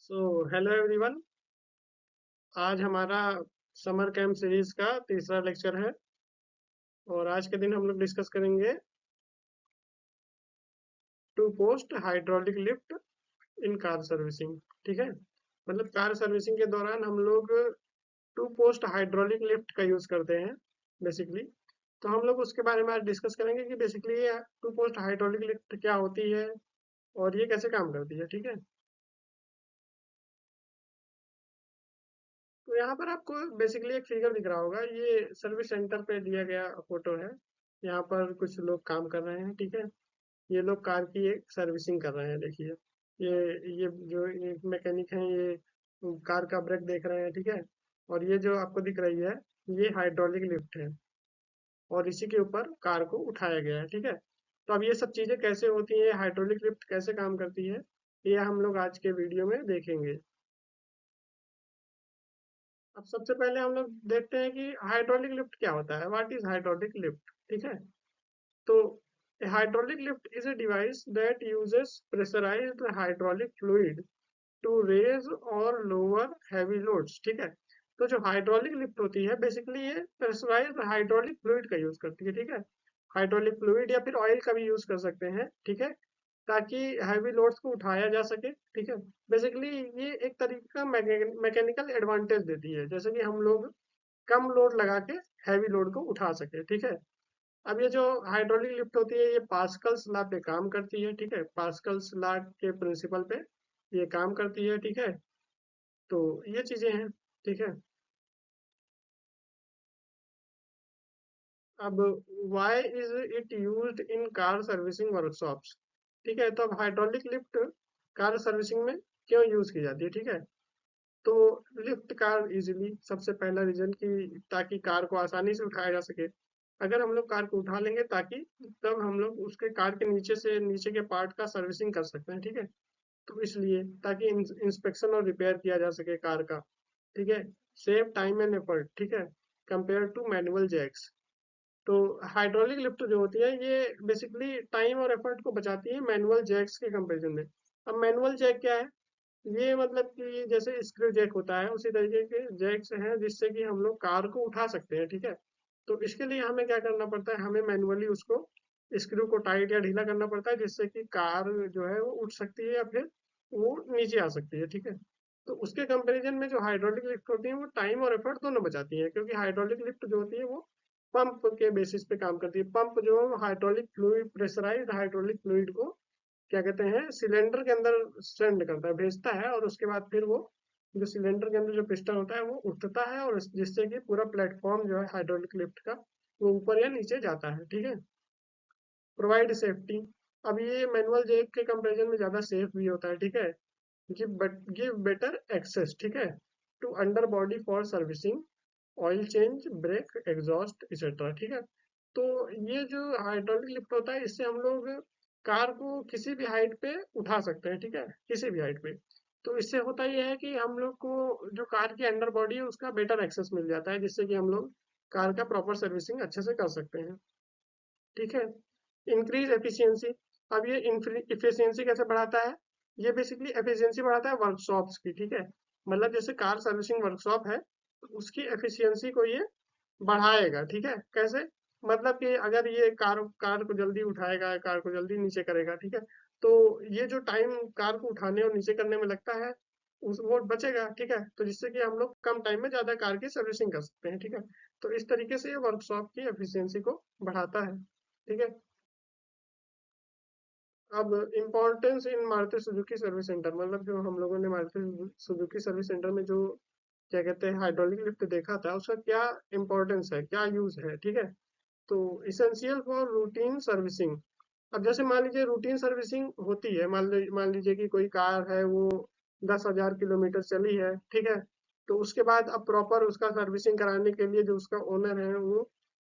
So hello everyone. आज हमारा summer camp series का तीसरा लेक्चर है और आज के दिन हम लोग डिस्कस करेंगे two post hydraulic lift in car servicing. ठीक है, मतलब कार सर्विसिंग के दौरान हम लोग टू पोस्ट हाइड्रोलिक लिफ्ट का यूज करते हैं बेसिकली। तो हम लोग उसके बारे में आज डिस्कस करेंगे कि बेसिकली ये टू पोस्ट हाइड्रोलिक लिफ्ट क्या होती है और ये कैसे काम करती है। ठीक है, तो यहाँ पर आपको बेसिकली एक फिगर दिख रहा होगा, ये सर्विस सेंटर पे दिया गया फोटो है। यहाँ पर कुछ लोग काम कर रहे हैं। ठीक है, ये लोग कार की एक सर्विसिंग कर रहे हैं। देखिए, ये जो ये मैकेनिक हैं, ये कार का ब्रेक देख रहे हैं। ठीक है, और ये जो आपको दिख रही है, ये हाइड्रोलिक लिफ्ट है और इसी के ऊपर कार को उठाया गया है। ठीक है, तो अब ये सब चीजें कैसे होती हैं, हाइड्रोलिक लिफ्ट कैसे काम करती है, ये हम लोग आज के वीडियो में देखेंगे। अब सबसे पहले हम लोग देखते हैं कि हाइड्रोलिक लिफ्ट क्या होता है। What is hydraulic lift? ठीक है, तो a hydraulic lift is a device that uses pressurized hydraulic fluid to raise or lower heavy loads। ठीक है, तो जो हाइड्रोलिक लिफ्ट होती है बेसिकली ये प्रेशराइज्ड हाइड्रोलिक फ्लूइड का यूज करती है। ठीक है, हाइड्रोलिक फ्लूइड या फिर ऑयल का भी यूज कर सकते हैं। ठीक है, ताकि हैवी लोड्स को उठाया जा सके। ठीक है, बेसिकली ये एक तरीके का मैकेनिकल एडवांटेज देती है, जैसे कि हम लोग कम लोड लगा के हैवी लोड को उठा सके। ठीक है, अब ये जो हाइड्रोलिक लिफ्ट होती है ये पास्कल्स लॉ पे काम करती है। ठीक है, पास्कल्स लॉ के प्रिंसिपल पे ये काम करती है। ठीक है, तो ये चीजें हैं। ठीक है, अब why is it used in car servicing workshops? ठीक है, तो अब हाइड्रोलिक लिफ्ट कार सर्विसिंग में क्यों यूज की जाती है? ठीक है, तो लिफ्ट कार इजीली, सबसे पहला रीजन कि ताकि कार को आसानी से उठाया जा सके। अगर हम लोग कार को उठा लेंगे ताकि तब हम लोग उसके कार के नीचे से नीचे के पार्ट का सर्विसिंग कर सकते हैं। ठीक है, तो इसलिए ताकि इंस्पेक्शन और रिपेयर किया जा सके कार का। ठीक है, सेव टाइम एंड एफर्ट। ठीक है, कंपेयर टू मैनुअल जैक्स। तो हाइड्रोलिक लिफ्ट जो होती है ये बेसिकली टाइम और एफर्ट को बचाती है मैनुअल जैक्स के कंपेरिजन में। अब मैनुअल जैक क्या है? ये मतलब कि जैसे स्क्रू जैक होता है उसी तरीके के जैक्स हैं जिससे कि हम लोग कार को उठा सकते हैं। ठीक है, तो इसके लिए हमें क्या करना पड़ता है, हमें मैनुअली उसको स्क्रू को टाइट या ढीला करना पड़ता है जिससे कि कार जो है वो उठ सकती है या फिर वो नीचे आ सकती है। ठीक है, तो उसके कंपैरिजन में जो हाइड्रोलिक लिफ्ट होती है वो टाइम और एफर्ट दोनों बचाती है, क्योंकि हाइड्रोलिक लिफ्ट जो होती है वो पंप के बेसिस पे काम करती है। पंप जो hydraulic fluid, pressurised hydraulic fluid को क्या कहते हैं, सिलेंडर के अंदर सेंड करता है, भेजता है, और उसके बाद फिर वो जो सिलेंडर के अंदर जो पिस्टन होता है वो उठता है और जिससे कि पूरा प्लेटफॉर्म जो है हाइड्रोलिक लिफ्ट का वो ऊपर या नीचे जाता है। ठीक है, प्रोवाइड सेफ्टी। अब ये मैनुअल जैक के कंपैरिजन में ज्यादा सेफ भी होता है। ठीक है, गिव बेटर एक्सेस। ठीक है, to under body for servicing, oil change, brake, exhaust etcetera. ठीक है, तो ये जो हाइड्रोलिक लिफ्ट होता है इससे हम लोग कार को किसी भी हाइट पे उठा सकते हैं। ठीक है, किसी भी हाइट पे। तो इससे होता यह है कि हम लोग को जो कार की अंडर बॉडी है उसका बेटर एक्सेस मिल जाता है, जिससे कि हम लोग कार का प्रॉपर सर्विसिंग अच्छे से कर सकते हैं। ठीक है, इंक्रीज एफिशिएंसी। अब ये एफिशिएंसी कैसे बढ़ाता है? ये बेसिकली एफिशिएंसी बढ़ाता है वर्कशॉप्स की। ठीक है, मतलब जैसे कार सर्विसिंग वर्कशॉप है तो उसकी एफिशिएंसी को ये बढ़ाएगा। ठीक है, कैसे? मतलब कि अगर ये कार कार को जल्दी उठाएगा, कार को जल्दी नीचे करेगा। ठीक है, तो ये जो टाइम कार को उठाने और नीचे करने में लगता है उस वो बचेगा। ठीक है, तो जिससे कि हम लोग कम टाइम में ज्यादा कार की सर्विसिंग कर सकते हैं। ठीक है, तो इस तरीके से ये वर्कशॉप की एफिशिएंसी को बढ़ाता है। ठीक है, अब importance in Maruti Suzuki service centre, मतलब जो हम लोगों ने मारुति सुजुकी सर्विस सेंटर में जो क्या कहते हैं हाइड्रोलिक लिफ्ट देखा था उसका क्या इम्पोर्टेंस है, क्या यूज है। ठीक है, तो इसेंशियल फॉर रूटीन सर्विसिंग। अब जैसे मान लीजिए रूटीन सर्विसिंग होती है, मान लीजिए कि कोई कार है वो 10,000 किलोमीटर चली है। ठीक है, तो उसके बाद अब प्रॉपर उसका सर्विसिंग कराने के लिए जो उसका ओनर है वो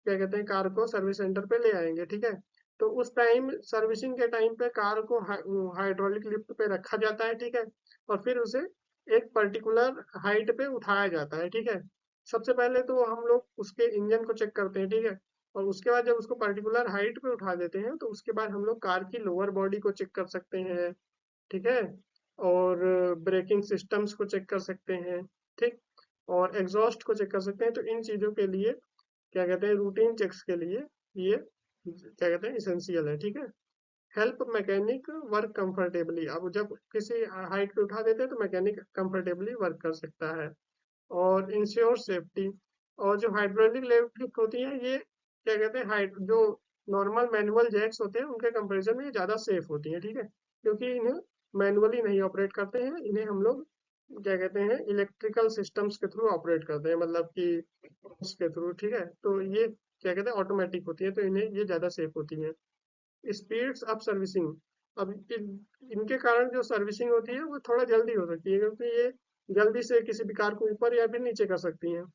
क्या कहते हैं कार को सर्विस सेंटर पे ले आएंगे। ठीक है, तो उस टाइम सर्विसिंग के टाइम पे कार को हाइड्रोलिक लिफ्ट पे रखा जाता है। ठीक है, और फिर उसे एक पर्टिकुलर हाइट पे उठाया जाता है। ठीक है, सबसे पहले तो हम लोग उसके इंजन को चेक करते हैं। ठीक है, और उसके बाद जब उसको पर्टिकुलर हाइट पे उठा देते हैं तो उसके बाद हम लोग कार की लोअर बॉडी को चेक कर सकते हैं। ठीक है, और ब्रेकिंग सिस्टम्स को चेक कर सकते हैं, ठीक, और एग्जॉस्ट को चेक कर सकते हैं। तो इन चीज़ों के लिए क्या कहते हैं, रूटीन चेक्स के लिए ये क्या कहते हैं, इसेंशियल है, ठीक है। हेल्प मैकेनिक वर्क कंफर्टेबली, अब जब किसी हाइट पे उठा देते हैं तो मैकेनिक कंफर्टेबली वर्क कर सकता है। और इंश्योर सेफ्टी, और जो हाइड्रोलिक लिफ्ट होती है ये क्या कहते हैं, हाइड जो नॉर्मल मैनुअल जैक्स होते हैं उनके कंपैरिजन में ये ज़्यादा सेफ होती है, ठीक है, क्योंकि इन्हें मैनुअली नहीं ऑपरेट करते हैं, इन्हें हम लोग क्या कहते हैं, इलेक्ट्रिकल सिस्टम्स के थ्रू ऑपरेट करते हैं, मतलब कि उसके थ्रू, ठीक है। तो ये क्या कहते हैं, ऑटोमेटिक होती है, तो इन्हें ये ज़्यादा सेफ होती है। स्पीड्स अप सर्विसिंग, अब इनके कारण जो सर्विसिंग होती है वो थोड़ा जल्दी हो सकती है, क्योंकि ये जल्दी से किसी भी कार को ऊपर या फिर नीचे कर सकती हैं,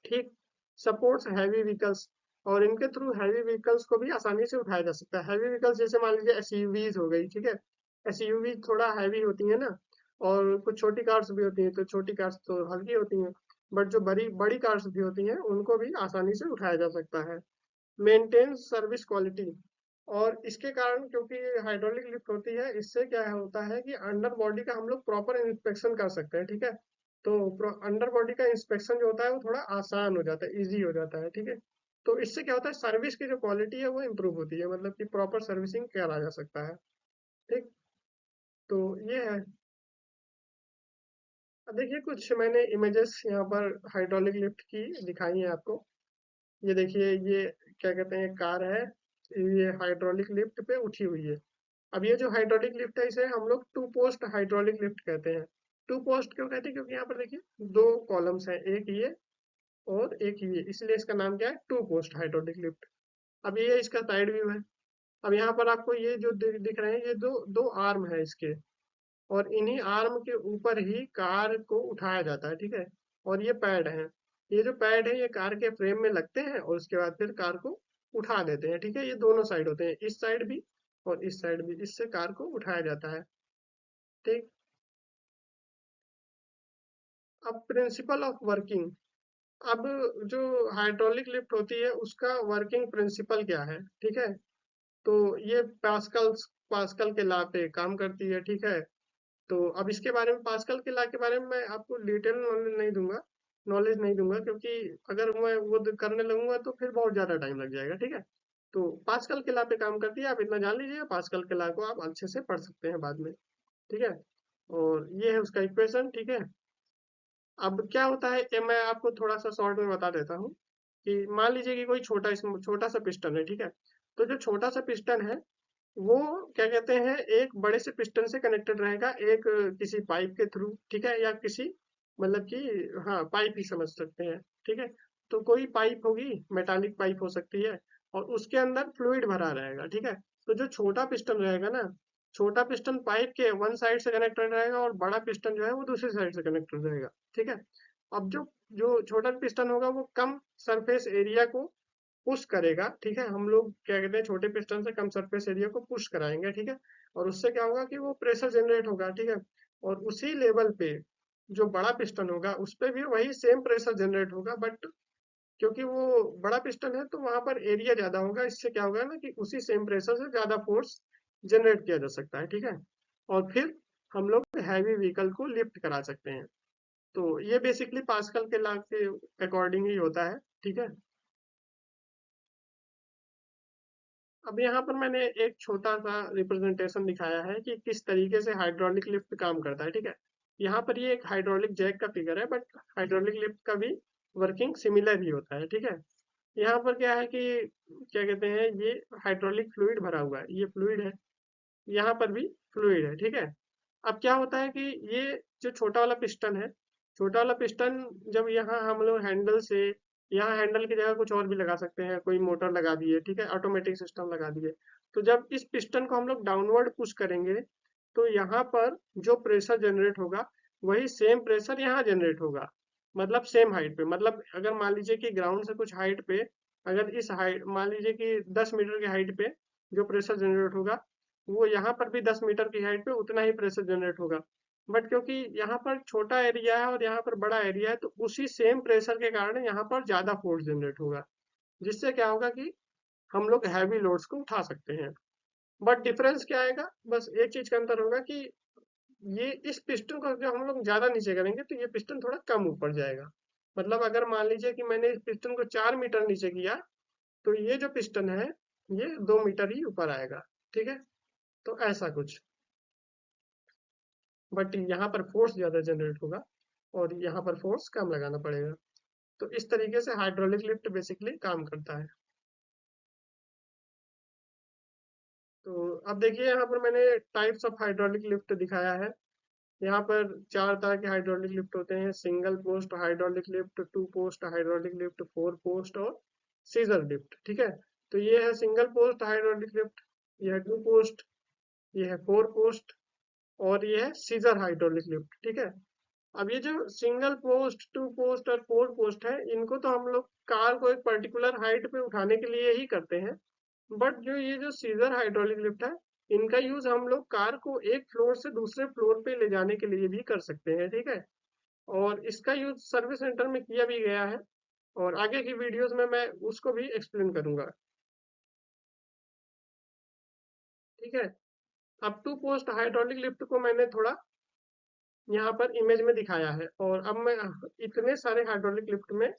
ठीक। सपोर्ट्स हैवी व्हीकल्स, और इनके थ्रू हैवी व्हीकल्स को भी आसानी से उठाया जा सकता है। हैवी व्हीकल्स जैसे मान लीजिए एसयूवीज हो गई, ठीक है, एसयूवी थोड़ा हैवी होती है ना, और कुछ छोटी कार्स भी होती हैं, तो छोटी कार्स तो हल्की होती हैं, बट जो बड़ी बड़ी कार्स भी होती हैं उनको भी आसानी से उठाया जा सकता है। मेंटेन सर्विस क्वालिटी, और इसके कारण क्योंकि हाइड्रोलिक लिफ्ट होती है, इससे क्या होता है कि अंडर बॉडी का हम लोग प्रॉपर इंस्पेक्शन कर सकते हैं, ठीक है। तो अंडर बॉडी का इंस्पेक्शन जो होता है वो थोड़ा आसान हो जाता है, इजी हो जाता है, ठीक है। तो इससे क्या होता है, सर्विस की जो क्वालिटी है वो इम्प्रूव होती है, मतलब कि प्रॉपर सर्विसिंग करा जा सकता है, ठीक। तो ये है। अब देखिए कुछ मैंने इमेजेस यहाँ पर हाइड्रोलिक लिफ्ट की दिखाई है आपको। ये देखिए, ये क्या कहते हैं, कार है, ये हाइड्रोलिक लिफ्ट पे उठी हुई है। अब ये जो हाइड्रोलिक लिफ्ट है इसे हम लोग टू पोस्ट हाइड्रोलिक लिफ्ट कहते हैं। टू पोस्ट क्यों कहते हैं, क्योंकि यहाँ पर देखिए दो कॉलम्स हैं, एक ये और एक ये, इसलिए इसका नाम क्या है, टू पोस्ट हाइड्रोलिक लिफ्ट। अब ये इसका साइड व्यू है। अब यहाँ पर आपको ये जो दिख रहे हैं, ये दो दो आर्म है इसके, और इन्हीं आर्म के ऊपर ही कार को उठाया जाता है, ठीक है। और ये पैड है, ये जो पैड है ये कार के फ्रेम में लगते हैं और उसके बाद फिर कार को उठा देते हैं, ठीक है। ये दोनों साइड होते हैं, इस साइड भी और इस साइड भी, इससे कार को उठाया जाता है, ठीक। अब प्रिंसिपल ऑफ वर्किंग, अब जो हाइड्रोलिक लिफ्ट होती है उसका वर्किंग प्रिंसिपल क्या है, ठीक है। तो ये पास्कल के लॉ पे काम करती है, ठीक है। तो अब इसके बारे में, पास्कल के लॉ के बारे में मैं आपको डिटेल नॉलेज नहीं दूंगा, क्योंकि अगर मैं वो करने लगूंगा तो फिर बहुत ज्यादा टाइम लग जाएगा, ठीक है। तो पास्कल के लॉ पे काम करती है, आप इतना जान लीजिएगा, पास्कल के लॉ को आप अच्छे से पढ़ सकते हैं बाद में, ठीक है। और ये है उसका इक्वेशन, ठीक है। अब क्या होता है कि मैं आपको थोड़ा सा शॉर्ट में बता देता हूँ कि मान लीजिए कि कोई छोटा सा पिस्टन है, ठीक है। तो जो छोटा सा पिस्टन है वो क्या कहते हैं, एक बड़े से पिस्टन से कनेक्टेड रहेगा, एक किसी पाइप के थ्रू, ठीक है, या किसी मतलब कि, हाँ पाइप ही समझ सकते हैं, ठीक है। तो कोई पाइप होगी, मेटालिक पाइप हो सकती है, और उसके अंदर फ्लूइड भरा रहेगा, ठीक है। तो जो छोटा पिस्टन रहेगा ना, छोटा पिस्टन पाइप के वन साइड से कनेक्टेड रहेगा और बड़ा पिस्टन जो है वो दूसरी साइड से कनेक्टेड रहेगा, ठीक है। अब जो जो छोटा पिस्टन होगा वो कम सरफेस एरिया को पुश करेगा, ठीक है। हम लोग क्या कहते हैं, छोटे पिस्टन से कम सरफेस एरिया को पुश कराएंगे, ठीक है। और उससे क्या होगा कि वो प्रेशर जनरेट होगा, ठीक है। और उसी लेवल पे जो बड़ा पिस्टन होगा उस पे भी वही सेम प्रेशर जनरेट होगा, बट क्योंकि वो बड़ा पिस्टन है तो वहां पर एरिया ज्यादा होगा, इससे क्या होगा ना कि उसी सेम प्रेशर से ज्यादा फोर्स जनरेट किया जा सकता है, ठीक है। और फिर हम लोग हैवी व्हीकल को लिफ्ट करा सकते हैं। तो ये बेसिकली पास्कल के लॉ के अकॉर्डिंग ही होता है, ठीक है। अब यहाँ पर मैंने एक छोटा सा रिप्रेजेंटेशन दिखाया है कि किस तरीके से हाइड्रोलिक लिफ्ट काम करता है, ठीक है। यहाँ पर ये एक हाइड्रोलिक जैक का फिगर है, बट हाइड्रोलिक लिफ्ट का भी वर्किंग सिमिलर ही होता है, ठीक है। यहाँ पर क्या है कि क्या कहते हैं, ये हाइड्रोलिक फ्लूइड भरा हुआ है, ये फ्लूइड है, यहाँ पर भी फ्लूइड है, ठीक है। अब क्या होता है कि ये जो छोटा वाला पिस्टन है, छोटा वाला पिस्टन जब यहाँ हम लोग हैंडल से, यहाँ हैंडल की जगह कुछ और भी लगा सकते हैं, कोई मोटर लगा दिए, ठीक है, ऑटोमेटिक सिस्टम लगा दिए। तो जब इस पिस्टन को हम लोग डाउनवर्ड पुश करेंगे तो यहाँ पर जो प्रेशर जनरेट होगा वही सेम प्रेशर यहाँ जनरेट होगा, मतलब सेम हाइट पे। मतलब अगर मान लीजिए कि ग्राउंड से कुछ हाइट पे, अगर इस हाइट मान लीजिए कि 10 मीटर की हाइट पे जो प्रेशर जनरेट होगा वो यहाँ पर भी 10 मीटर की हाइट पे उतना ही प्रेशर जनरेट होगा। बट क्योंकि यहाँ पर छोटा एरिया है और यहाँ पर बड़ा एरिया है, तो उसी सेम प्रेशर के कारण यहाँ पर ज्यादा फोर्स जनरेट होगा, जिससे क्या होगा कि हम लोग हैवी लोड्स को उठा सकते हैं। बट डिफरेंस क्या आएगा, बस एक चीज का अंतर होगा कि ये इस पिस्टन को जब हम लोग ज्यादा नीचे करेंगे तो ये पिस्टन थोड़ा कम ऊपर जाएगा। मतलब अगर मान लीजिए कि मैंने इस पिस्टन को 4 मीटर नीचे किया, तो ये जो पिस्टन है ये 2 मीटर ही ऊपर आएगा। ठीक है, तो ऐसा कुछ। बट यहाँ पर फोर्स ज्यादा जनरेट होगा और यहाँ पर फोर्स कम लगाना पड़ेगा। तो इस तरीके से हाइड्रोलिक लिफ्ट बेसिकली काम करता है। तो अब देखिए यहाँ पर मैंने टाइप्स ऑफ हाइड्रोलिक लिफ्ट दिखाया है। यहाँ पर 4 तरह के हाइड्रोलिक लिफ्ट होते हैं: single post hydraulic lift, 2 post hydraulic lift, 4 post और सीजर लिफ्ट। ठीक है, तो ये है सिंगल पोस्ट हाइड्रोलिक लिफ्ट, ये है 2 पोस्ट, ये है 4 पोस्ट और ये है सीजर हाइड्रोलिक लिफ्ट। ठीक है, अब ये जो सिंगल पोस्ट, 2 पोस्ट और 4 पोस्ट है, इनको तो हम लोग कार को एक पर्टिकुलर हाइट पे उठाने के लिए ही करते हैं। बट जो ये जो सीजर हाइड्रोलिक लिफ्ट है, इनका यूज हम लोग कार को एक फ्लोर से दूसरे फ्लोर पे ले जाने के लिए भी कर सकते हैं। ठीक है, और इसका यूज सर्विस सेंटर में किया भी गया है और आगे की वीडियोस में मैं उसको भी एक्सप्लेन करूंगा। ठीक है, अब 2 पोस्ट हाइड्रोलिक लिफ्ट को मैंने थोड़ा यहाँ पर इमेज में दिखाया है और अब मैं इतने सारे हाइड्रोलिक लिफ्ट में,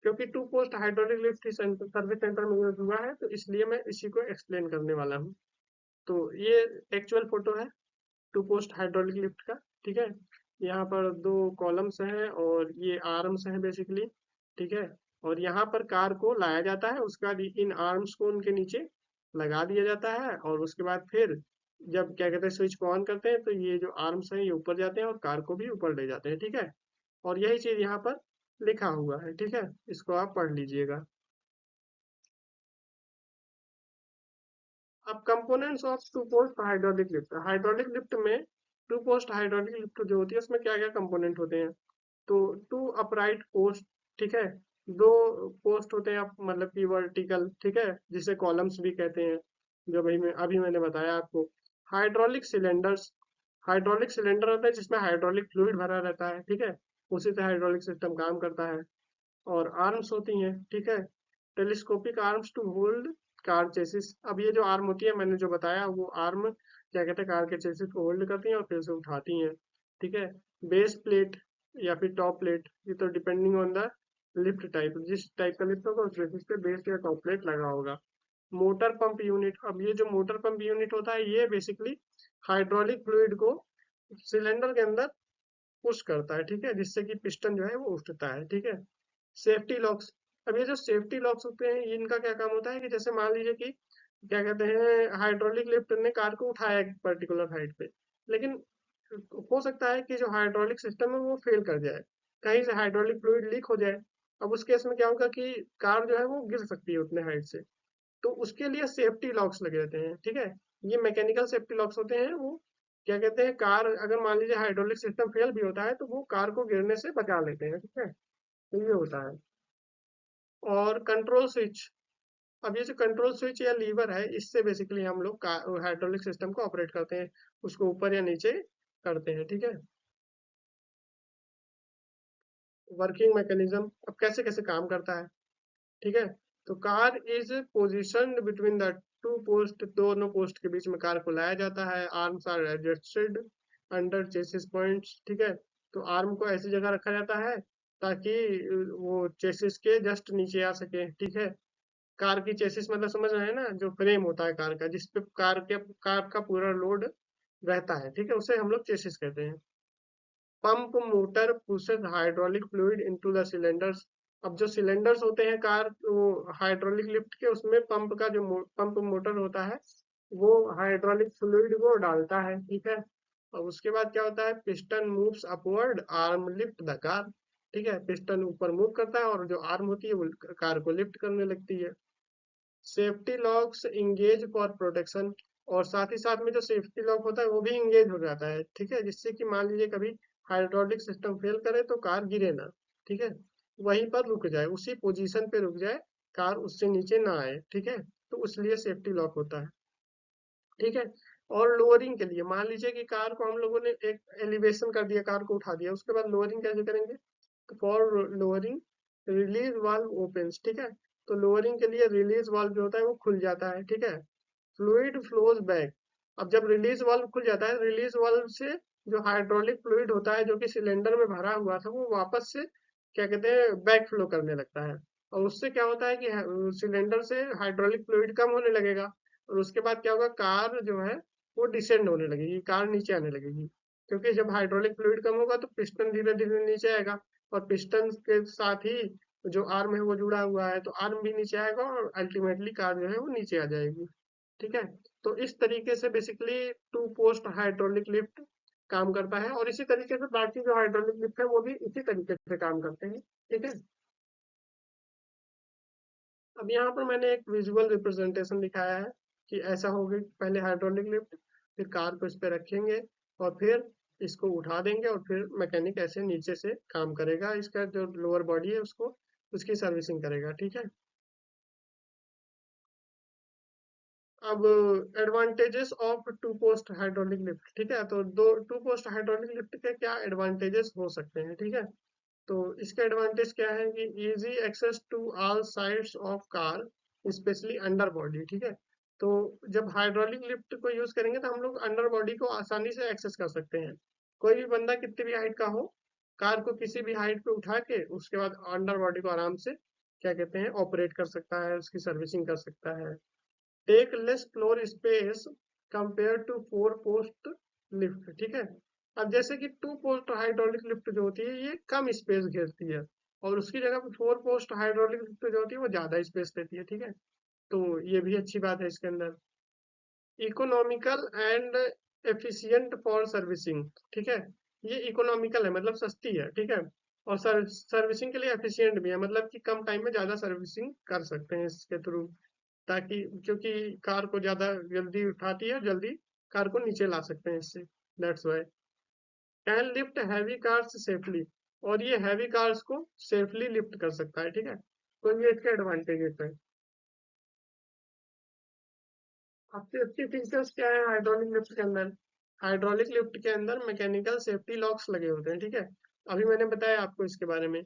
क्योंकि 2 post hydraulic lift service centre में यूज हुआ है, तो इसलिए मैं इसी को एक्सप्लेन करने वाला हूँ। तो ये एक्चुअल फोटो है 2 पोस्ट हाइड्रोलिक लिफ्ट का। ठीक है, यहाँ पर 2 कॉलम्स हैं और ये आर्म्स हैं बेसिकली। ठीक है, और यहाँ पर कार को लाया जाता है, उसके बाद इन आर्म्स को उनके नीचे लगा दिया जाता है और उसके बाद फिर जब क्या कहते हैं स्विच को ऑन करते हैं तो ये जो आर्म्स हैं ये ऊपर जाते हैं और कार को भी ऊपर ले जाते हैं। ठीक है, और यही चीज यहाँ पर लिखा हुआ है। ठीक है, इसको आप पढ़ लीजिएगा। अब components of 2 post hydraulic lift. Hydraulic lift में 2 पोस्ट हाइड्रोलिक लिफ्ट जो होती है उसमें क्या क्या कंपोनेंट होते हैं? तो 2 अपराइट पोस्ट। ठीक है, 2 पोस्ट होते हैं मतलब कि वर्टिकल। ठीक है, जिसे कॉलम्स भी कहते हैं, जो अभी मैंने बताया आपको। Hydraulic cylinders. हाइड्रोलिक सिलेंडर होता है जिसमें हाइड्रोलिक फ्लूइड भरा रहता है। ठीक है, उसी से हाइड्रोलिक सिस्टम काम करता है। और आर्म्स होती हैं। ठीक है, telescopic arms to hold car chassis. अब ये जो आर्म होती है मैंने जो बताया, वो आर्म क्या कहते हैं कार के चेसिस को होल्ड करती हैं और फिर उसे उठाती हैं। ठीक है, बेस प्लेट या फिर टॉप प्लेट, ये तो depending on the lift type, जिस टाइप का लिफ्ट होगा उस बेसिस पे बेस या टॉप प्लेट लगा होगा। Motor pump unit. अब ये जो मोटर पंप यूनिट होता है ये बेसिकली हाइड्रोलिक फ्लूइड को सिलेंडर के अंदर पुश करता है। ठीक है, जिससे कि पिस्टन जो है वो उठता है। ठीक है, सेफ्टी लॉक्स। अब ये जो सेफ्टी लॉक्स होते हैं इनका क्या काम होता है कि जैसे मान लीजिए कि क्या कहते हैं हाइड्रोलिक लिफ्ट ने कार को उठाया एक पर्टिकुलर हाइट पे, लेकिन हो सकता है कि जो हाइड्रोलिक सिस्टम है वो फेल कर जाए, कहीं से हाइड्रोलिक फ्लूइड लीक हो जाए। अब उस केस में क्या होगा कि कार जो है वो गिर सकती है उतने हाइट से। तो उसके लिए सेफ्टी लॉक्स लगे रहते हैं। ठीक है, ये मैकेनिकल सेफ्टी लॉक्स होते हैं। वो क्या कहते हैं कार अगर मान लीजिए हाइड्रोलिक सिस्टम फेल भी होता है तो वो कार को गिरने से बचा लेते हैं। ठीक है, तो ये होता है। और कंट्रोल स्विच। अब ये जो कंट्रोल स्विच या लीवर है इससे बेसिकली हम लोग हाइड्रोलिक सिस्टम को ऑपरेट करते हैं, उसको ऊपर या नीचे करते हैं। ठीक है, वर्किंग मैकेनिज्म। अब कैसे कैसे काम करता है? ठीक है, तो car is positioned between the 2 post. दोनों पोस्ट के बीच में कार को लाया जाता है। Arms are adjusted under chassis points. ठीक है, तो आर्म को ऐसी जगह रखा जाता है ताकि वो चेसिस के जस्ट नीचे आ सके। ठीक है, कार की चेसिस मतलब समझ रहे हैं ना, जो फ्रेम होता है कार का, जिसपे कार का पूरा लोड रहता है। ठीक है, उसे हम लोग चेसिस कहते हैं। Pump motor pushes hydraulic fluid into the cylinders. अब जो सिलेंडर्स होते हैं कार वो हाइड्रोलिक लिफ्ट के, उसमें पंप का जो पंप मोटर होता है वो हाइड्रोलिक फ्लूइड को डालता है। ठीक है, और उसके बाद क्या होता है, piston moves upward arm lift the car. ठीक है, पिस्टन ऊपर मूव करता है और जो आर्म होती है वो कार को लिफ्ट करने लगती है। Safety locks engage for protection. और साथ ही साथ में जो सेफ्टी लॉक होता है वो भी इंगेज हो जाता है। ठीक है, जिससे कि मान लीजिए कभी हाइड्रोलिक सिस्टम फेल करे तो कार गिरे ना। ठीक है, वहीं पर रुक जाए, उसी पोजीशन पे रुक जाए, कार उससे नीचे ना आए। ठीक है, तो उसलिए सेफ्टी लॉक होता है। ठीक है, और लोअरिंग के लिए मान लीजिए कि कार को हम लोगों ने एक एलिवेशन कर दिया, कार को उठा दिया, उसके बाद लोअरिंग कैसे करेंगे? For lowering release valve opens. ठीक है, तो लोअरिंग के लिए रिलीज वाल्व जो होता है वो खुल जाता है। ठीक है, फ्लूइड फ्लोज बैक। अब जब रिलीज वाल्व खुल जाता है, रिलीज वाल्व से जो हाइड्रोलिक फ्लूइड होता है जो कि सिलेंडर में भरा हुआ था वो वापस से क्या कहते हैं बैक फ्लो करने लगता है। और उससे क्या होता है कि सिलेंडर से हाइड्रोलिक फ्लूइड कम होने लगेगा, और उसके बाद क्या होगा, कार जो है वो डिसेंड होने लगेगी, कार नीचे आने लगेगी। क्योंकि जब हाइड्रोलिक फ्लूइड कम होगा तो पिस्टन धीरे धीरे नीचे आएगा, और पिस्टन के साथ ही जो आर्म है वो जुड़ा हुआ है, तो आर्म भी नीचे आएगा और अल्टीमेटली कार जो है वो नीचे आ जाएगी। ठीक है। तो इस तरीके से basically two post hydraulic lift काम करता है, और इसी तरीके से बाकी जो हाइड्रोलिक लिफ्ट है वो भी इसी तरीके से काम करते हैं। ठीक है। अब यहाँ पर मैंने एक विजुअल रिप्रेजेंटेशन दिखाया है कि ऐसा होगा कि पहले हाइड्रोलिक लिफ्ट, फिर कार को इस पे रखेंगे, और फिर इसको उठा देंगे, और फिर मैकेनिक ऐसे नीचे से काम करेगा, इसका जो लोअर बॉडी है उसको, उसकी सर्विसिंग करेगा। ठीक है। अब advantages of two post hydraulic lift. ठीक है, तो दो टू पोस्ट हाइड्रोलिक लिफ्ट के क्या एडवांटेजेस हो सकते हैं। ठीक है, तो इसका एडवांटेज क्या है कि easy access to all sides of car, specially under body. ठीक है, तो जब हाइड्रोलिक लिफ्ट को यूज करेंगे तो हम लोग अंडर बॉडी को आसानी से एक्सेस कर सकते हैं। कोई भी बंदा कितनी भी हाइट का हो, कार को किसी भी हाइट पे उठा के उसके बाद अंडर बॉडी को आराम से क्या कहते हैं ऑपरेट कर सकता है, उसकी सर्विसिंग कर सकता है। Take less floor space compare to four post lift. ठीक है, अब जैसे कि टू पोस्ट हाइड्रोलिक लिफ्ट जो होती है ये कम स्पेस घेरती है, और उसकी जगह पे फोर पोस्ट हाइड्रोलिक लिफ्ट जो होती है वो ज्यादा स्पेस लेती है। ठीक है, तो ये भी अच्छी बात है इसके अंदर। Economical and efficient for servicing. ठीक है, ये इकोनॉमिकल है मतलब सस्ती है। ठीक है, और सर्विसिंग के लिए एफिशिएंट भी है, मतलब कि कम टाइम में ज्यादा सर्विसिंग कर सकते हैं इसके थ्रू, ताकि क्योंकि कार को ज्यादा जल्दी उठाती है, जल्दी कार को नीचे ला सकते हैं इससे। That's why can lift heavy cars safely, और ये हैवी कार्स को सेफली लिफ्ट कर सकता है। ठीक है, तो ये इसके एडवांटेजेस है। सबसे अच्छी फीचर्स क्या है हाइड्रोलिक लिफ्ट के अंदर? हाइड्रोलिक लिफ्ट के अंदर मैकेनिकल सेफ्टी लॉक्स लगे होते हैं। ठीक है, अभी मैंने बताया आपको इसके बारे में।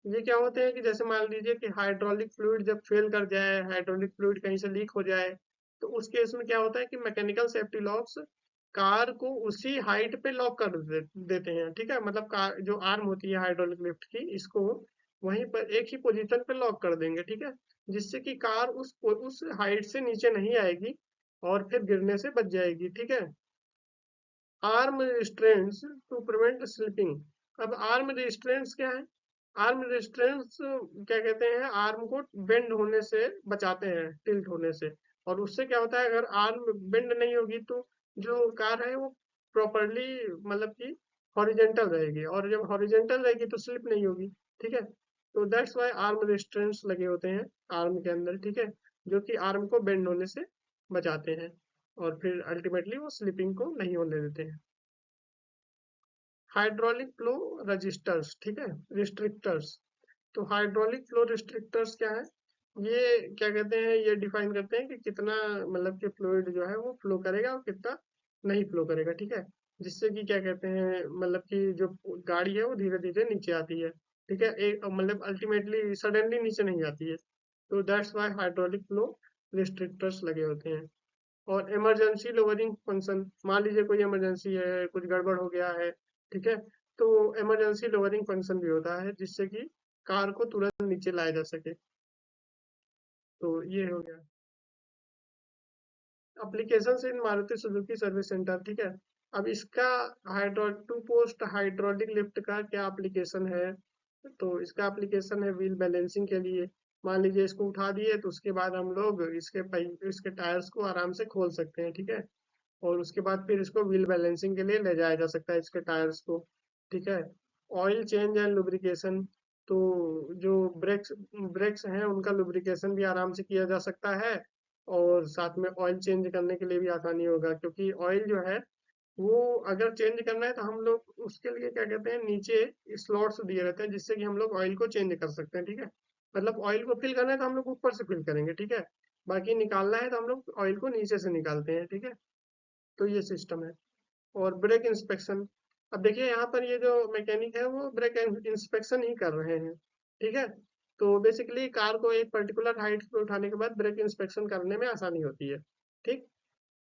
ये क्या होते हैं कि जैसे मान लीजिए कि हाइड्रोलिक फ्लूइड जब फेल कर जाए, हाइड्रोलिक फ्लूइड कहीं से लीक हो जाए, तो उस केस में क्या होता है कि मैकेनिकल सेफ्टी लॉक्स कार को उसी हाइट पे लॉक कर देते हैं। ठीक है, मतलब कार जो आर्म होती है हाइड्रोलिक लिफ्ट की, इसको वहीं पर एक ही पोजीशन पे लॉक कर देंगे। ठीक है, जिससे कि कार उस हाइट से नीचे नहीं आएगी और फिर गिरने से बच जाएगी। ठीक है, arm restraints to prevent slipping. अब आर्म रिस्ट्रेंट्स क्या है? आर्म रिस्ट्रेंट्स क्या कहते हैं, आर्म को बेंड होने से बचाते हैं, टिल्ट होने से। और उससे क्या होता है, अगर आर्म बेंड नहीं होगी तो जो कार है वो प्रॉपरली मतलब कि हॉरिजेंटल रहेगी, और जब हॉरिजेंटल रहेगी तो स्लिप नहीं होगी। ठीक है, तो दैट्स वाई आर्म रिस्ट्रेंट्स लगे होते हैं आर्म के अंदर। ठीक है, जो कि आर्म को बेंड होने से बचाते हैं, और फिर अल्टीमेटली वो स्लिपिंग को नहीं होने देते हैं। Hydraulic flow registers. ठीक है, रिस्ट्रिक्टर्स। तो हाइड्रोलिक फ्लो रिस्ट्रिक्टर्स क्या है? ये क्या कहते हैं, ये डिफाइन करते हैं कि कितना मतलब कि फ्लूइड जो है वो फ्लो करेगा और कितना नहीं फ्लो करेगा। ठीक है, जिससे कि क्या कहते हैं मतलब कि जो गाड़ी है वो धीरे धीरे नीचे आती है। ठीक है, एक मतलब अल्टीमेटली सडनली नीचे नहीं आती है। तो दैट्स वाई हाइड्रोलिक फ्लो रिस्ट्रिक्टर्स लगे होते हैं। और इमरजेंसी लोअरिंग फंक्शन, मान लीजिए कोई इमरजेंसी है, कुछ गड़बड़ हो गया है। ठीक है, तो इमरजेंसी लोअरिंग फंक्शन भी होता है जिससे कि कार को तुरंत नीचे लाया जा सके। तो ये हो गया application in Maruti Suzuki service centre. ठीक है, अब इसका hydro two post hydraulic lift का क्या एप्लीकेशन है? तो इसका एप्लीकेशन है व्हील बैलेंसिंग के लिए। मान लीजिए इसको उठा दिए तो उसके बाद हम लोग इसके टायर्स को आराम से खोल सकते हैं। ठीक है, और उसके बाद फिर इसको व्हील बैलेंसिंग के लिए ले जाया जा सकता है इसके टायर्स को। ठीक है, ऑयल चेंज एंड लुब्रिकेशन। तो जो ब्रेक्स ब्रेक्स हैं उनका लुब्रिकेशन भी आराम से किया जा सकता है, और साथ में ऑयल चेंज करने के लिए भी आसानी होगा, क्योंकि ऑयल जो है वो अगर चेंज करना है तो हम लोग उसके लिए क्या कहते हैं, नीचे स्लॉट्स दिए रहते हैं जिससे कि हम लोग ऑयल को चेंज कर सकते हैं। ठीक है, मतलब ऑयल को फिल करना है तो हम लोग ऊपर से फिल करेंगे। ठीक है, बाकी निकालना है तो हम लोग ऑयल को नीचे से निकालते हैं। ठीक है, तो ये सिस्टम है। और ब्रेक इंस्पेक्शन, अब देखिए यहाँ पर ये जो मैकेनिक है वो ब्रेक इंस्पेक्शन ही कर रहे हैं। ठीक है, तो बेसिकली कार को एक पर्टिकुलर हाइट पे उठाने के बाद ब्रेक इंस्पेक्शन करने में आसानी होती है। ठीक,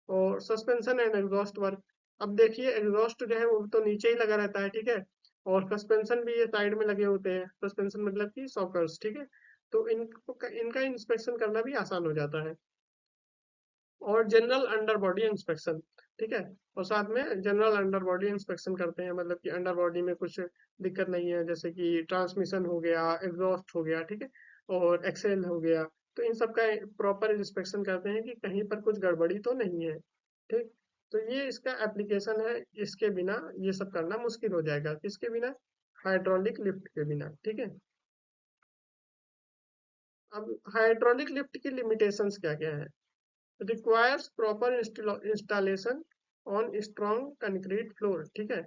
और सस्पेंशन एंड एग्जॉस्ट वर्क, अब देखिए एग्जॉस्ट जो है वो तो नीचे ही लगा रहता है, ठीक है, और सस्पेंशन भी ये साइड में लगे होते हैं, सस्पेंशन मतलब कि सॉकर्स, ठीक है, तो इनको इनका इंस्पेक्शन करना भी आसान हो जाता है। और जनरल अंडर बॉडी इंस्पेक्शन, ठीक है, और साथ में जनरल अंडर बॉडी इंस्पेक्शन करते हैं, मतलब कि अंडर बॉडी में कुछ दिक्कत नहीं है, जैसे कि ट्रांसमिशन हो गया, एग्जॉस्ट हो गया, ठीक है, और एक्सेल हो गया, तो इन सब का प्रॉपर इंस्पेक्शन करते हैं कि कहीं पर कुछ गड़बड़ी तो नहीं है, ठीक। तो ये इसका एप्लीकेशन है, इसके बिना ये सब करना मुश्किल हो जाएगा, किसके बिना, हाइड्रोलिक लिफ्ट के बिना, ठीक है। अब हाइड्रोलिक लिफ्ट की लिमिटेशंस क्या क्या है। Requires proper installation on strong concrete floor, ठीक है।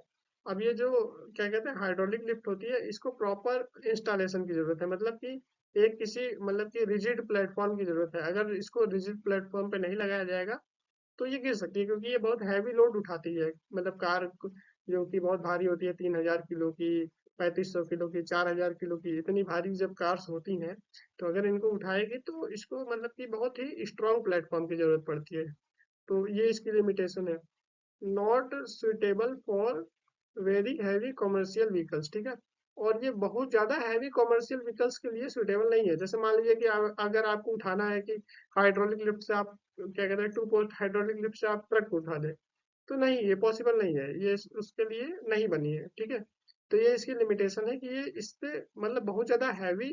अब ये जो क्या कहते हैं हाइड्रोलिक लिफ्ट होती है, इसको प्रॉपर इंस्टॉलेशन की जरूरत है, मतलब कि एक किसी मतलब कि रिजिड प्लेटफॉर्म की जरूरत है। अगर इसको रिजिड प्लेटफॉर्म पे नहीं लगाया जाएगा तो ये गिर सकती है, क्योंकि ये बहुत हैवी लोड उठाती है, मतलब जो कि बहुत भारी होती है, 3,000 किलो की, 3,500 किलो की, 4,000 किलो की, इतनी भारी जब कार्स होती हैं, तो अगर इनको उठाएगी तो इसको मतलब कि बहुत ही स्ट्रांग प्लेटफॉर्म की जरूरत पड़ती है। तो ये इसकी लिमिटेशन है। Not suitable for very heavy commercial vehicles, ठीक है, और ये बहुत ज्यादा हैवी कॉमर्शियल व्हीकल्स के लिए सुटेबल नहीं है। जैसे मान लीजिए कि अगर आपको उठाना है कि हाइड्रोलिक लिफ्ट से आप क्या कहते हैं, 2 पोस्ट हाइड्रोलिक लिफ्ट से आप ट्रक को उठा दें, तो नहीं, ये पॉसिबल नहीं है, ये उसके लिए नहीं बनी है, ठीक है। तो ये इसकी लिमिटेशन है कि ये इससे मतलब बहुत ज्यादा हैवी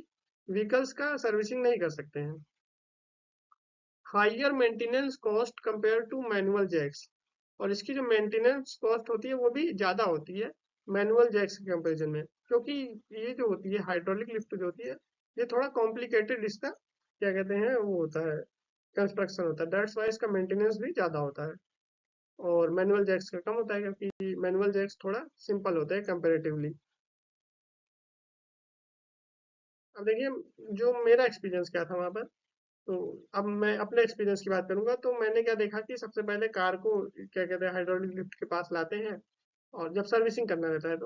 व्हीकल्स का सर्विसिंग नहीं कर सकते हैं। Higher maintenance cost compare to manual jacks, और इसकी जो मेंटेनेंस कॉस्ट होती है वो भी ज़्यादा होती है मैनुअल जैक्स के कंपैरिजन में, क्योंकि ये जो होती है हाइड्रोलिक लिफ्ट जो होती है, ये थोड़ा कॉम्प्लिकेटेड इसका क्या कहते हैं वो होता है, कंस्ट्रक्शन होता है, दैट्स वाई इसका मेंटेनेंस भी ज़्यादा होता है, और मैनुअल जैक्स का कम होता है, क्योंकि मैनुअल जैक्स थोड़ा सिंपल होता है कंपेरेटिवली। अब देखिए जो मेरा एक्सपीरियंस क्या था वहाँ पर, तो अब मैं अपने एक्सपीरियंस की बात करूंगा, तो मैंने क्या देखा कि सबसे पहले कार को क्या कहते हैं हाइड्रोलिक लिफ्ट के पास लाते हैं, और जब सर्विसिंग करना रहता है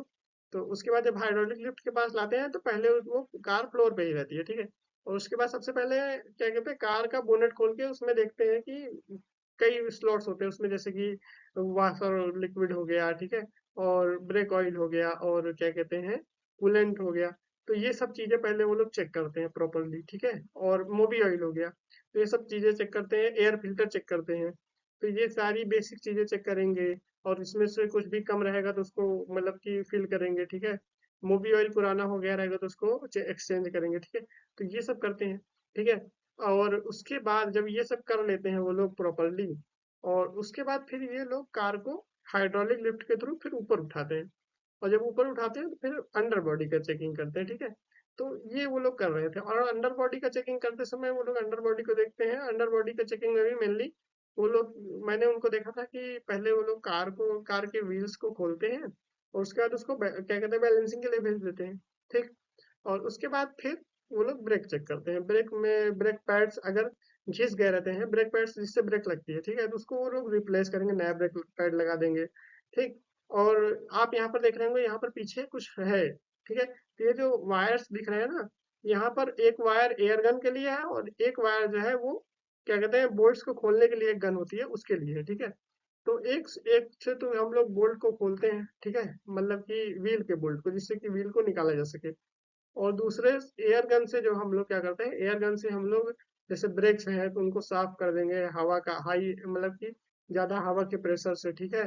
तो उसके बाद जब हाइड्रोलिक लिफ्ट के पास लाते हैं तो पहले वो कार फ्लोर पे ही रहती है, ठीक है, और उसके बाद सबसे पहले क्या कहते हैं कार का बोनेट खोल के उसमें देखते हैं कि कई स्लॉट्स होते हैं उसमें, जैसे कि वाटर लिक्विड हो गया, ठीक है, और ब्रेक ऑयल हो गया, और क्या कहते हैं कूलेंट हो गया, तो ये सब चीजें पहले वो लोग चेक करते हैं प्रॉपरली, ठीक है, और मोबी ऑयल हो गया, तो ये सब चीजें चेक करते हैं, एयर फिल्टर चेक करते हैं, तो ये सारी बेसिक चीजें चेक करेंगे, और इसमें से कुछ भी कम रहेगा तो उसको मतलब कि फिल करेंगे, ठीक है, मोबी ऑयल पुराना हो गया रहेगा तो उसको एक्सचेंज करेंगे, ठीक है, तो ये सब करते हैं, ठीक है, और उसके बाद जब ये सब कर लेते हैं वो लोग प्रॉपरली, और उसके बाद फिर ये लोग कार को हाइड्रोलिक लिफ्ट के थ्रू फिर ऊपर उठाते हैं, और जब ऊपर उठाते हैं तो फिर अंडर बॉडी का चेकिंग करते हैं, ठीक है। तो ये वो लोग कर रहे थे, और अंडर बॉडी का चेकिंग करते समय वो लोग अंडर बॉडी को देखते हैं, अंडर बॉडी का चेकिंग में भी मेनली वो लोग, मैंने उनको देखा था कि पहले वो लोग कार के व्हील्स को खोलते हैं, और उसके बाद उसको क्या कहते हैं बैलेंसिंग के लिए भेज देते हैं, ठीक, और उसके बाद फिर वो लोग ब्रेक चेक करते हैं, ब्रेक में ब्रेक पैड्स अगर घिस गए रहते हैं, ब्रेक पैड्स जिससे ब्रेक लगती है, ठीक है, तो उसको वो लोग रिप्लेस करेंगे, नया ब्रेक पैड लगा देंगे, ठीक। और आप यहाँ पर देख रहे होंगे यहाँ पर पीछे कुछ है, ठीक है, तो ये जो वायर्स दिख रहे हैं ना, यहाँ पर एक वायर एयर गन के लिए है, और एक वायर जो है वो क्या कहते हैं बोल्ट्स को खोलने के लिए एक गन होती है उसके लिए है, ठीक है। तो एक एक से तो हम लोग बोल्ट को खोलते हैं, ठीक है, मतलब कि व्हील के बोल्ट को, जिससे कि व्हील को निकाला जा सके, और दूसरे एयर गन से जो हम लोग क्या करते हैं, एयर गन से हम लोग जैसे ब्रेक्स हैं तो उनको साफ कर देंगे हवा का हाई मतलब कि ज्यादा हवा के प्रेशर से, ठीक है,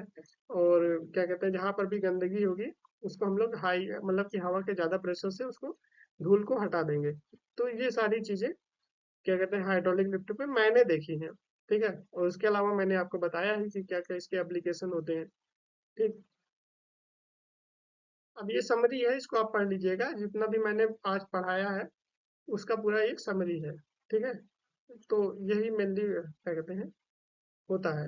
और क्या कहते हैं जहां पर भी गंदगी होगी उसको हम लोग हाई मतलब कि हवा के ज्यादा प्रेशर से उसको धूल को हटा देंगे। तो ये सारी चीजें क्या कहते हैं हाइड्रोलिक लिफ्ट पे मैंने देखी हैं, ठीक है, और उसके अलावा मैंने आपको बताया है कि क्या क्या इसके एप्लीकेशन होते हैं, ठीक। अब ये समरी है, इसको आप पढ़ लीजिएगा, जितना भी मैंने आज पढ़ाया है उसका पूरा एक समरी है, ठीक है, तो यही मेनली क्या कहते हैं होता है।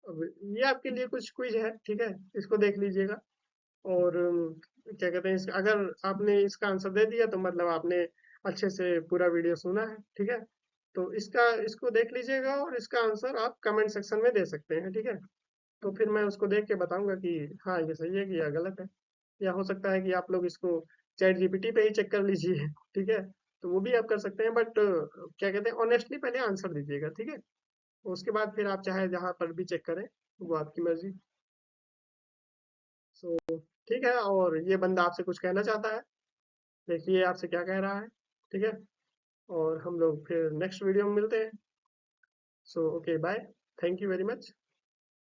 अब ये आपके लिए कुछ क्विज है, ठीक है, इसको देख लीजिएगा, और क्या कहते हैं अगर आपने इसका आंसर दे दिया तो मतलब आपने अच्छे से पूरा वीडियो सुना है, ठीक है, तो इसको देख लीजिएगा, और इसका आंसर आप कमेंट सेक्शन में दे सकते हैं, ठीक है, तो फिर मैं उसको देख के बताऊंगा कि हाँ ये सही है कि या गलत है, या हो सकता है कि आप लोग इसको चैट जीपीटी पे ही चेक कर लीजिए, ठीक है, तो वो भी आप कर सकते हैं, बट क्या कहते हैं ऑनेस्टली पहले आंसर दीजिएगा, ठीक है। उसके बाद फिर आप चाहे जहाँ पर भी चेक करें, वो आपकी मर्जी। सो ठीक है, और ये बंदा आपसे कुछ कहना चाहता है, देखिए आपसे क्या कह रहा है। ठीक है, और हम लोग फिर नेक्स्ट वीडियो में मिलते हैं। So okay bye, thank you very much.